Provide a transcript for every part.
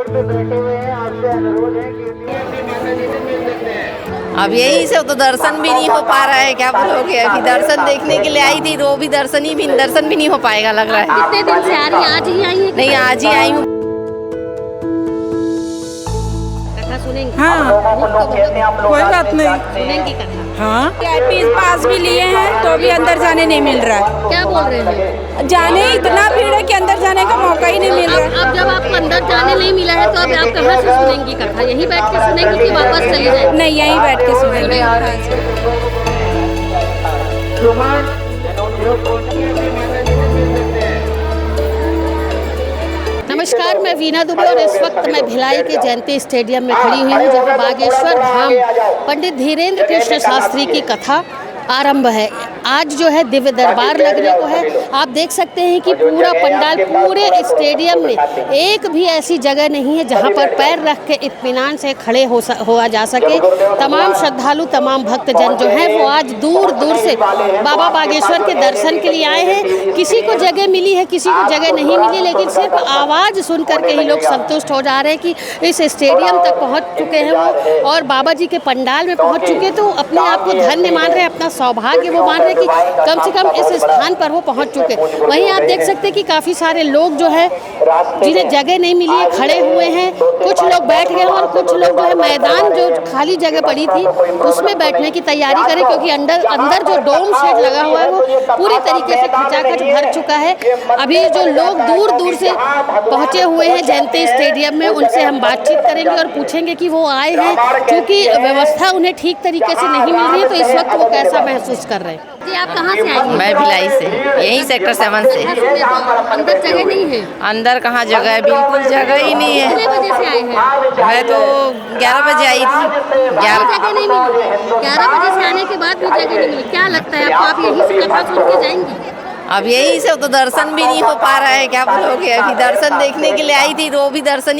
अब यही से तो दर्शन भी नहीं हो पा रहा है, क्या बोलोगे। अभी दर्शन देखने के लिए आई थी तो वो भी दर्शन भी नहीं हो पाएगा लग रहा है। कितने दिन से आ रही हैं? आज ही आई हैं? नहीं, आज ही आई हूँ। कथा सुनेंगी? हाँ, कोई बात नहीं। सुनेंगी कथा? हाँ, VIP पास भी लिए हैं तो भी अंदर जाने नहीं मिल रहा है। क्या बोल रहे हैं? जाने इतना भीड़ है कि अंदर जाने का मौका ही नहीं मिल रहा है। अब जब आपको अंदर जाने नहीं मिला है तो अब आप कहाँ से सुनेंगी कथा? यहीं बैठ के सुनेंगी कि वापस चली जाएंगी? नहीं, यहीं बैठ के सुनेंगे। नमस्कार, मैं वीना दुबे और इस वक्त मैं भिलाई के जयंती स्टेडियम में खड़ी हुई हूँ जहाँ बागेश्वर धाम पंडित धीरेन्द्र कृष्ण शास्त्री की कथा आरंभ है। आज जो है दिव्य दरबार लगने को है। आप देख सकते हैं कि पूरा पंडाल, पूरे स्टेडियम में एक भी ऐसी जगह नहीं है जहां पर पैर रख के इत्मीनान से खड़े हुआ जा सके। तमाम श्रद्धालु, तमाम भक्तजन जो हैं वो आज दूर दूर से बाबा बागेश्वर के दर्शन के लिए आए हैं। किसी को जगह मिली है, किसी को जगह नहीं मिली, लेकिन सिर्फ आवाज़ सुन करके ही लोग संतुष्ट हो जा रहे हैं कि इस स्टेडियम तक पहुँच चुके हैं वो और बाबा जी के पंडाल में पहुँच चुके, तो अपने आप को धन्य मान रहे हैं, अपना सौभाग्य वो मान रहे कि कम से कम इस स्थान पर वो पहुंच चुके। वहीं आप देख सकते हैं कि काफ़ी सारे लोग जो है जिन्हें जगह नहीं मिली है खड़े हुए हैं। कुछ लोग बैठ गए और कुछ लोग जो है मैदान जो खाली जगह पड़ी थी उसमें बैठने की तैयारी करें, क्योंकि अंदर जो डोम शेड लगा हुआ है वो पूरी तरीके से खचाखच भर चुका है। अभी जो लोग दूर दूर से पहुँचे हुए हैं जयंती स्टेडियम में, उनसे हम बातचीत करेंगे और पूछेंगे कि वो आए हैं, क्योंकि व्यवस्था उन्हें ठीक तरीके से नहीं मिल रही है, तो इस वक्त वो कैसा महसूस कर रहे हैं। जी, आप कहाँ से आई हैं? मैं भिलाई से, यही सेक्टर 7 से। अंदर जगह नहीं है? अंदर कहाँ जगह है, बिल्कुल जगह ही नहीं है। कितने बजे से आए हैं? मैं तो 11 बजे आई थी। जगह नहीं मिली? 11 बजे से आने के बाद भी जगह नहीं मिली। क्या लगता है आपको, आप यहीं से कथा सुन के जाएंगी? अब यही से तो दर्शन भी नहीं हो पा रहा है, क्या बोलोगे। अभी दर्शन देखने के लिए आई थी तो वो भी दर्शन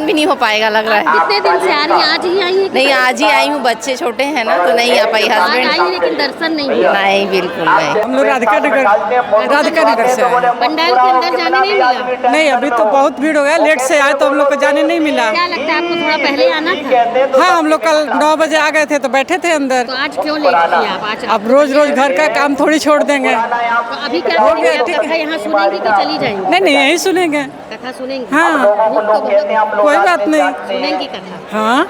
भी नहीं हो पाएगा लग रहा है। कितने दिन से आ रही हैं? आज ही आई हैं? नहीं, आज ही आई हूँ। बच्चे छोटे हैं ना तो नहीं आ पाई। हस्बैंड आई लेकिन दर्शन नहीं हुआ? नहीं, बिल्कुल नहीं। हम लोग राधिका नगर से आए। पंडाल के अंदर जाने नहीं मिला? नहीं, अभी तो बहुत भीड़ हो गया, लेट से आए तो हम लोग को जाने नहीं मिला। क्या लगता है आपको, थोड़ा पहले आना था? हाँ, हम लोग कल 9 बजे आ गए थे तो बैठे थे अंदर। तो आज क्यों लेट किया आप? आज अब रोज रोज घर का काम थोड़ी छोड़ देंगे। तो अभी क्या करेंगे? कथा यहाँ सुनेंगी कि चली जाएंगी? नहीं, यही सुनेंगे। कथा सुनेंगी? हाँ, कोई बात नहीं। सुनेंगी कथा? हाँ।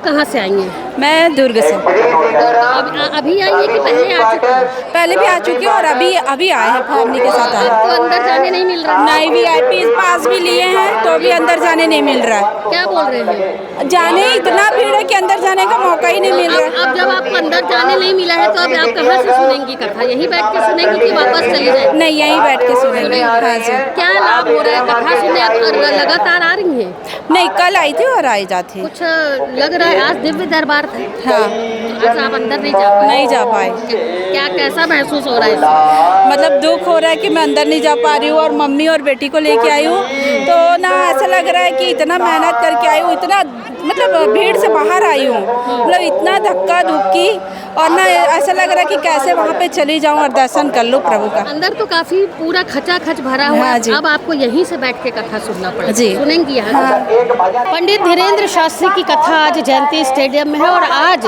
कहाँ से आई हैं? मैं दुर्ग से। अभी आई है कि पहले आ चुकी हैं? पहले भी आ चुकी हूँ और अभी आए हैं, फैमिली के साथ आए। तो अंदर जाने नहीं मिल रहा? नहीं, VIP पास भी लिए हैं तो भी अंदर जाने नहीं मिल रहा है। क्या बोल रहे हैं? जाने इतना भीड़ है कि अंदर जाने का मौका ही नहीं मिल रहा है। अब जब आपको अंदर जाने नहीं मिला है तो अब आप कहाँ से सुनेंगी कथा? यहीं बैठ के सुनेंगी कि वापस चली जाएंगी? नहीं, यहीं बैठ के सुनेंगे। हाँ जी। क्या लाभ हो रहा है कथा सुनने? आप लगातार आ रही हैं? नहीं, कल आई थी और आई जाती। कुछ लग रहा है आज दिव्य दरबार था? हाँ। आज आप अंदर नहीं जा पाए? नहीं जा पाए। क्या कैसा महसूस हो रहा है इसमें? मतलब दुख हो रहा है कि मैं अंदर नहीं जा पा रही हूँ और मम्मी और बेटी को लेके आई हूँ, तो ना ऐसा लग रहा है कि इतना मेहनत करके आई हूँ, इतना मतलब भीड़ से बाहर आई हूँ, मतलब इतना धक्का धुक्की, और ना ऐसा लग रहा है कि कैसे वहाँ पे चली जाऊँ और दर्शन कर लूँ प्रभु का। अंदर तो काफी पूरा खचाखच भरा हुआ हाँ है। जी। अब आपको यहीं से बैठ के कथा सुनना पड़ेगा। जी। सुनेंगी यहाँ? पंडित धीरेन्द्र शास्त्री की कथा आज जयंती स्टेडियम में है और आज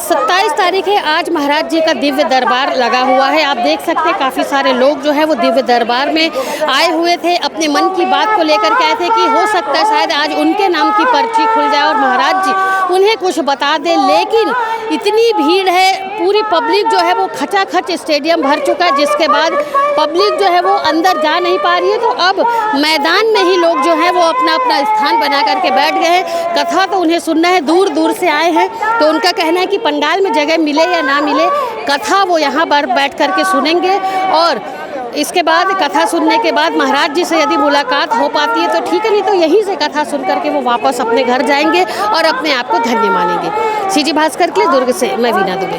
27 तारीख है। आज महाराज जी का दिव्य दरबार लगा हुआ है। आप देख सकते हैं काफ़ी सारे लोग जो है वो दिव्य दरबार में आए हुए थे, अपने मन की बात को लेकर के आए थे कि हो सकता है शायद आज उनके नाम की पर्ची खुल जाए और महाराज जी उन्हें कुछ बता दें, लेकिन इतनी भीड़ है, पूरी पब्लिक जो है वो खचाखच स्टेडियम भर चुका है, जिसके बाद पब्लिक जो है वो अंदर जा नहीं पा रही है। तो अब मैदान में ही लोग जो है वो अपना अपना स्थान बना करके बैठ गए हैं। कथा तो उन्हें सुनना है, दूर दूर से आए हैं, तो उनका कहना है कि पंडाल में जगह मिले या ना मिले, कथा वो यहाँ पर बैठ करके सुनेंगे और इसके बाद कथा सुनने के बाद महाराज जी से यदि मुलाकात हो पाती है तो ठीक है, नहीं तो यहीं से कथा सुन करके वो वापस अपने घर जाएंगे और अपने आप को धन्य मानेंगे। CG भास्कर के लिए दुर्ग से मैं वीना दुबे।